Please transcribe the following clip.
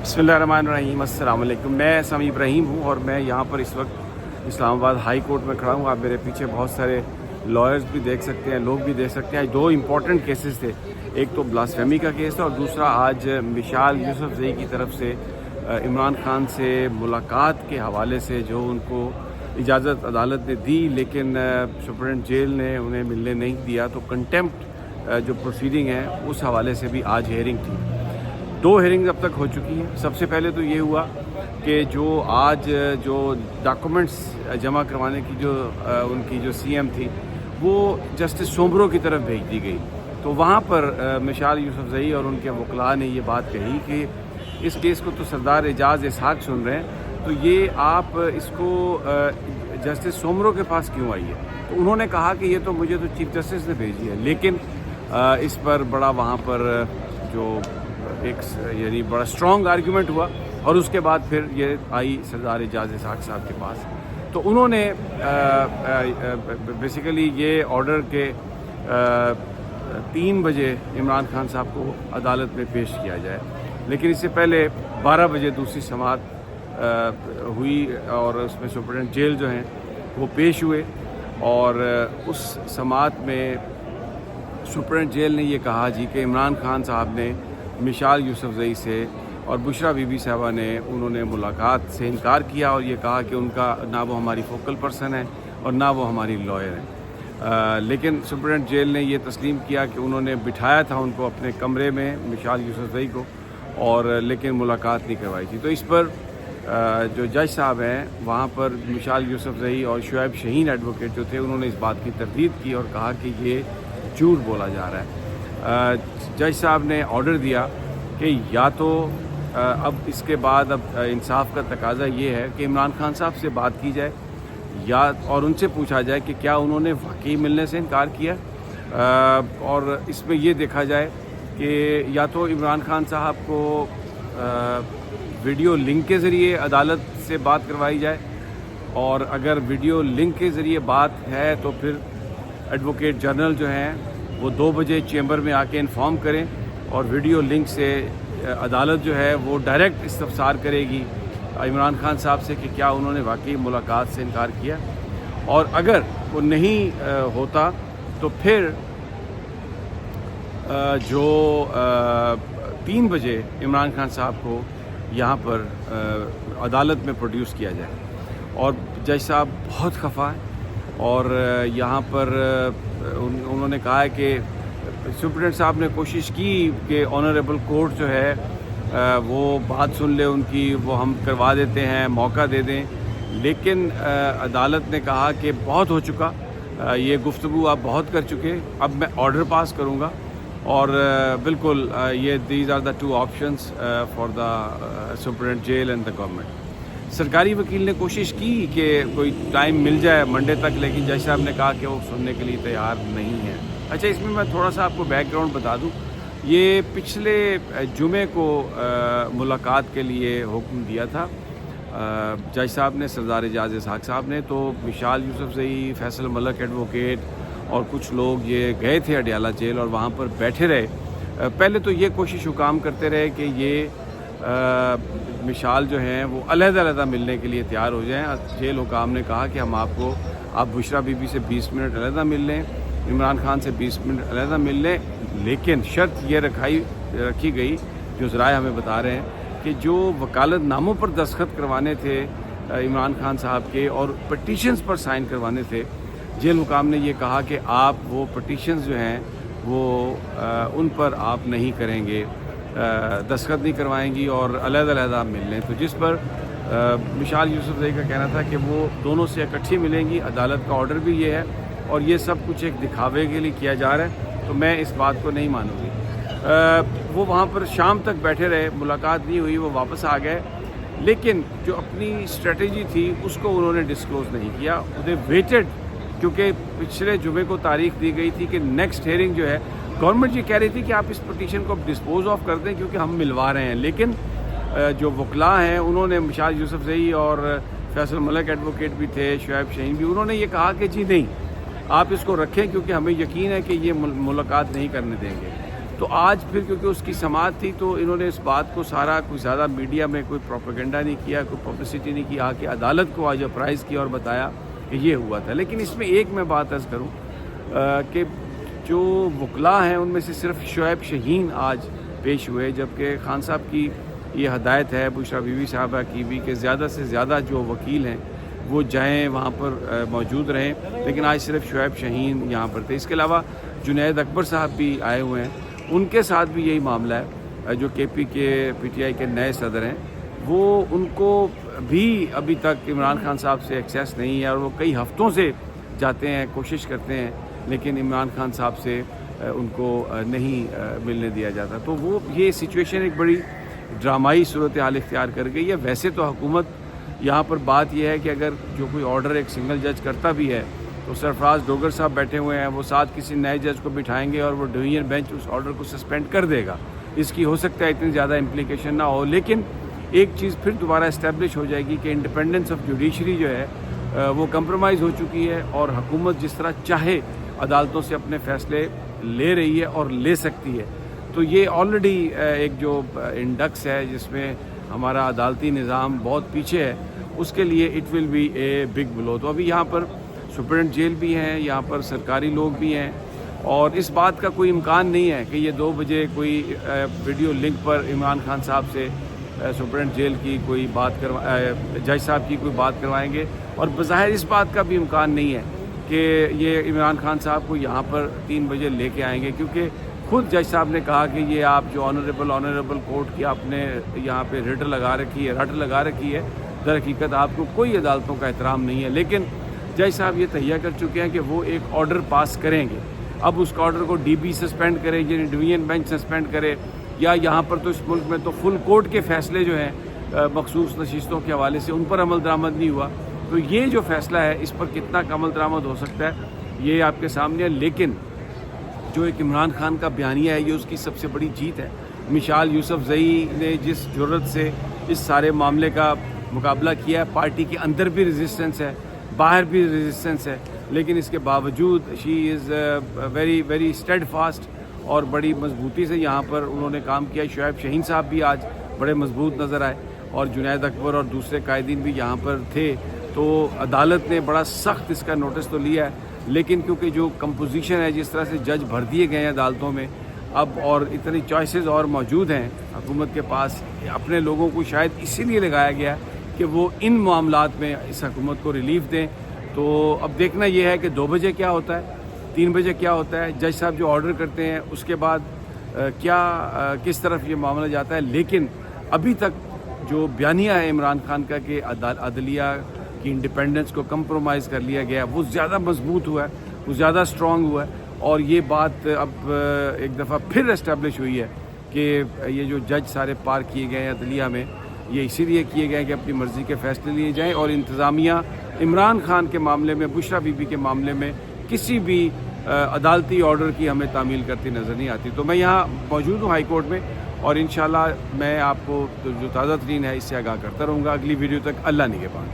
बिस्मिल्लाहिर्रहमानिर्रहीम। अस्सलाम वालेकुम। मैं समी इब्राहिम हूँ और मैं यहाँ पर इस वक्त इस्लामाबाद हाई कोर्ट में खड़ा हूँ। आप मेरे पीछे बहुत सारे लॉयर्स भी देख सकते हैं, लोग भी देख सकते हैं। दो इम्पॉर्टेंट केसेस थे, एक तो ब्लास्फेमी का केस था और दूसरा आज मिशाल यूसुफजई की तरफ से इमरान खान से मुलाकात के हवाले से जो उनको इजाज़त अदालत ने दी, लेकिन सुप्रीम जेल ने उन्हें मिलने नहीं दिया, तो कंटेम्प्ट जो प्रोसीडिंग है उस हवाले से भी आज हेयरिंग थी। दो हेयरिंग्स अब तक हो चुकी हैं। सबसे पहले तो ये हुआ कि जो आज जो डॉक्यूमेंट्स जमा करवाने की जो उनकी जो सीएम थी वो जस्टिस सोमरो की तरफ भेज दी गई, तो वहाँ पर मिशाल यूसुफजई और उनके वकला ने ये बात कही कि इस केस को तो सरदार एजाज इसहाक सुन रहे हैं, तो ये आप इसको जस्टिस सोमरो के पास क्यों आई है। तो उन्होंने कहा कि ये तो मुझे तो चीफ जस्टिस ने भेजी है, लेकिन इस पर बड़ा वहाँ पर जो एक यानी बड़ा स्ट्रॉन्ग आर्गूमेंट हुआ और उसके बाद फिर ये आई सरदार एजाज इसहाक साहब के पास। तो उन्होंने बेसिकली ये ऑर्डर के 3 बजे इमरान खान साहब को अदालत में पेश किया जाए, लेकिन इससे पहले 12 बजे दूसरी समाअत हुई और उसमें सुप्रीम जेल जो हैं वो पेश हुए और उस समाअत में सुप्रीम जेल ने ये कहा जी कि इमरान खान साहब ने मिशाल यूसुफजई से और बुशरा बीबी साहबा ने उन्होंने मुलाकात से इनकार किया और ये कहा कि उनका ना वो हमारी फोकल पर्सन है और ना वो हमारी लॉयर है। लेकिन सुप्रीम जेल ने ये तस्लीम किया कि उन्होंने बिठाया था उनको अपने कमरे में मिशाल यूसुफजई को, और लेकिन मुलाकात नहीं करवाई थी। तो इस पर जो जज साहब हैं वहाँ पर मिशाल यूसुफजई और शुएब शहीन एडवोकेट जो थे उन्होंने इस बात की तरदीद की और कहा कि ये झूठ बोला जा रहा है। जज साहब ने ऑर्डर दिया कि या तो अब इसके बाद अब इंसाफ का तकाजा ये है कि इमरान खान साहब से बात की जाए या और उनसे पूछा जाए कि क्या उन्होंने वाकई मिलने से इनकार किया, और इसमें ये देखा जाए कि या तो इमरान खान साहब को वीडियो लिंक के ज़रिए अदालत से बात करवाई जाए, और अगर वीडियो लिंक के ज़रिए बात है तो फिर एडवोकेट जनरल जो हैं वो 2 बजे चेंबर में आके इन्फॉर्म करें और वीडियो लिंक से अदालत जो है वो डायरेक्ट इस्तफसार करेगी इमरान खान साहब से कि क्या उन्होंने वाकई मुलाकात से इनकार किया, और अगर वो नहीं होता तो फिर जो 3 बजे इमरान खान साहब को यहाँ पर अदालत में प्रोड्यूस किया जाए। और जज साहब बहुत खफा है और यहाँ पर उन्होंने कहा है कि सुप्रीम साहब ने कोशिश की कि ऑनरेबल कोर्ट जो है वो बात सुन ले उनकी, वो हम करवा देते हैं, मौका दे दें, लेकिन अदालत ने कहा कि बहुत हो चुका, ये गुफ्तगू आप बहुत कर चुके, अब मैं ऑर्डर पास करूँगा। और बिल्कुल ये these are the 2 options for the supreme jail and the government. सरकारी वकील ने कोशिश की कि कोई टाइम मिल जाए मंडे तक, लेकिन जज साहब ने कहा कि वो सुनने के लिए तैयार नहीं है। अच्छा, इसमें मैं थोड़ा सा आपको बैकग्राउंड बता दूं। ये पिछले जुमे को मुलाकात के लिए हुक्म दिया था जज साहब ने, सरदार एजाज इसहाक साहब ने। तो मिशाल यूसुफजई, फैसल मलक एडवोकेट और कुछ लोग ये गए थे अडियाला जेल और वहाँ पर बैठे रहे। पहले तो ये कोशिश हुकाम करते रहे कि ये मिशाल जो हैं वो अलग-अलग मिलने के लिए तैयार हो जाएं। जेल हुकाम ने कहा कि हम आप बुशरा बीबी से 20 मिनट अलग मिल लें, इमरान खान से 20 मिनट अलग मिल लें, लेकिन शर्त ये रखी गई, जो ज़राए हमें बता रहे हैं, कि जो वकालत नामों पर दस्तखत करवाने थे इमरान खान साहब के और पटिशन्स पर साइन करवाने थे, जेल हुकाम ने ये कहा कि आप वो पटिशन्स जो हैं वो उन पर आप नहीं करेंगे, दस्तखत नहीं करवाएंगी और अलग मिल लें। तो जिस पर मिशाल यूसुफजई का कहना था कि वो दोनों से इकट्ठी मिलेंगी, अदालत का ऑर्डर भी ये है और ये सब कुछ एक दिखावे के लिए किया जा रहा है, तो मैं इस बात को नहीं मानूंगी। वो वहाँ पर शाम तक बैठे रहे, मुलाकात नहीं हुई, वो वापस आ गए, लेकिन जो अपनी स्ट्रेटजी थी उसको उन्होंने डिस्क्लोज़ नहीं किया। उन्हें वेटेड, क्योंकि पिछले जुमे को तारीख दी गई थी कि नेक्स्ट हेयरिंग जो है, गवर्नमेंट ये कह रही थी कि आप इस पटिशन को डिस्पोज ऑफ कर दें क्योंकि हम मिलवा रहे हैं, लेकिन जो वकला हैं उन्होंने, मिशाल यूसुफजई और फैसल मलक एडवोकेट भी थे, शुएब शहीन भी, उन्होंने ये कहा कि जी नहीं, आप इसको रखें क्योंकि हमें यकीन है कि ये मुलाकात नहीं करने देंगे। تو آج پھر کیونکہ اس کی سماعت تھی تو انہوں نے اس بات کو سارا کوئی زیادہ میڈیا میں کوئی پروپیگنڈا نہیں کیا، کوئی پبلسٹی نہیں کی، کہ عدالت کو آج اپرائز کیا اور بتایا کہ یہ ہوا تھا۔ لیکن اس میں ایک میں بات عرض کروں کہ جو وکلاء ہیں ان میں سے صرف شعیب شہین آج پیش ہوئے، جبکہ خان صاحب کی یہ ہدایت ہے بشریٰ بی بی صاحبہ کی بھی کہ زیادہ سے زیادہ جو وکیل ہیں وہ جائیں وہاں پر موجود رہیں، لیکن آج صرف شعیب شہین یہاں پر تھے۔ اس کے علاوہ جنید اکبر صاحب بھی آئے ہوئے ہیں، ان کے ساتھ بھی یہی معاملہ ہے، جو کے پی ٹی آئی کے نئے صدر ہیں، وہ ان کو بھی ابھی تک عمران خان صاحب سے ایکسیس نہیں ہے، اور وہ کئی ہفتوں سے جاتے ہیں، کوشش کرتے ہیں، لیکن عمران خان صاحب سے ان کو نہیں ملنے دیا جاتا۔ تو وہ یہ سچویشن ایک بڑی ڈرامائی صورتحال اختیار کر گئی ہے۔ ویسے تو حکومت یہاں پر بات یہ ہے کہ اگر جو کوئی آرڈر ایک سنگل جج کرتا بھی ہے تو سرفراز ڈوگر صاحب بیٹھے ہوئے ہیں، وہ ساتھ کسی نئے جج کو بٹھائیں گے اور وہ ڈویژن بینچ اس آرڈر کو سسپینڈ کر دے گا۔ اس کی ہو سکتا ہے اتنی زیادہ امپلیکیشن نہ ہو، لیکن ایک چیز پھر دوبارہ اسٹیبلش ہو جائے گی کہ انڈیپینڈنس آف جوڈیشری جو ہے وہ کمپرومائز ہو چکی ہے، اور حکومت جس طرح چاہے عدالتوں سے اپنے فیصلے لے رہی ہے اور لے سکتی ہے۔ تو یہ آلریڈی ایک جو انڈکس ہے جس میں ہمارا عدالتی نظام بہت پیچھے ہے، اس کے لیے it will be a big blow. تو ابھی یہاں پر سپرنٹ جیل بھی ہیں، یہاں پر سرکاری لوگ بھی ہیں، اور اس بات کا کوئی امکان نہیں ہے کہ یہ 2 بجے کوئی ویڈیو لنک پر عمران خان صاحب سے سپرنٹ جیل کی کوئی بات جج صاحب کی کوئی بات کروائیں گے، اور بظاہر اس بات کا بھی امکان نہیں ہے کہ یہ عمران خان صاحب کو یہاں پر 3 بجے لے کے آئیں گے، کیونکہ خود جج صاحب نے کہا کہ یہ آپ جو آنریبل کورٹ کی آپ نے یہاں پہ رٹ لگا رکھی ہے، در حقیقت آپ کو کوئی عدالتوں کا احترام نہیں ہے۔ لیکن جج صاحب یہ تہیہ کر چکے ہیں کہ وہ ایک آرڈر پاس کریں گے، اب اس کا آرڈر کو ڈی بی سسپینڈ کرے، یعنی ڈویژن بینچ سسپینڈ کرے، یا یہاں پر تو اس ملک میں تو فل کورٹ کے فیصلے جو ہیں مخصوص نشستوں کے حوالے سے ان پر عمل درآمد نہیں ہوا، تو یہ جو فیصلہ ہے اس پر کتنا عمل درآمد ہو سکتا ہے یہ آپ کے سامنے ہے۔ لیکن جو ایک عمران خان کا بیانیہ ہے یہ اس کی سب سے بڑی جیت ہے۔ مشال یوسف زئی نے جس جرأت سے اس سارے معاملے کا مقابلہ کیا ہے، پارٹی کے اندر بھی ریزسٹنس ہے، باہر بھی ریزسٹنس ہے، لیکن اس کے باوجود she is very very steadfast, اور بڑی مضبوطی سے یہاں پر انہوں نے کام کیا۔ شعیب شہین صاحب بھی آج بڑے مضبوط نظر آئے، اور جنید اکبر اور دوسرے قائدین بھی یہاں پر تھے۔ تو عدالت نے بڑا سخت اس کا نوٹس تو لیا ہے، لیکن کیونکہ جو کمپوزیشن ہے، جس طرح سے جج بھر دیے گئے ہیں عدالتوں میں اب، اور اتنی چوائسیز اور موجود ہیں حکومت کے پاس، اپنے لوگوں کو شاید اسی لیے لگایا گیا کہ وہ ان معاملات میں اس حکومت کو ریلیف دیں۔ تو اب دیکھنا یہ ہے کہ 2 بجے کیا ہوتا ہے، 3 بجے کیا ہوتا ہے، جج صاحب جو آرڈر کرتے ہیں اس کے بعد کس طرف یہ معاملہ جاتا ہے۔ لیکن ابھی تک جو بیانیہ ہے عمران خان کا کہ عدلیہ کی انڈیپینڈنس کو کمپرومائز کر لیا گیا، وہ زیادہ مضبوط ہوا ہے، وہ زیادہ اسٹرانگ ہوا ہے، اور یہ بات اب ایک دفعہ پھر اسٹیبلش ہوئی ہے کہ یہ جو جج سارے پار کیے گئے ہیں عدلیہ میں، یہ اسی لیے کیے گئے کہ اپنی مرضی کے فیصلے لیے جائیں، اور انتظامیہ عمران خان کے معاملے میں، بشریٰ بی بی کے معاملے میں کسی بھی عدالتی آرڈر کی ہمیں تعمیل کرتی نظر نہیں آتی۔ تو میں یہاں موجود ہوں ہائی کورٹ میں، اور انشاءاللہ میں آپ کو جو تازہ ترین ہے اس سے آگاہ کرتا رہوں گا۔ اگلی ویڈیو تک اللہ نگہبان۔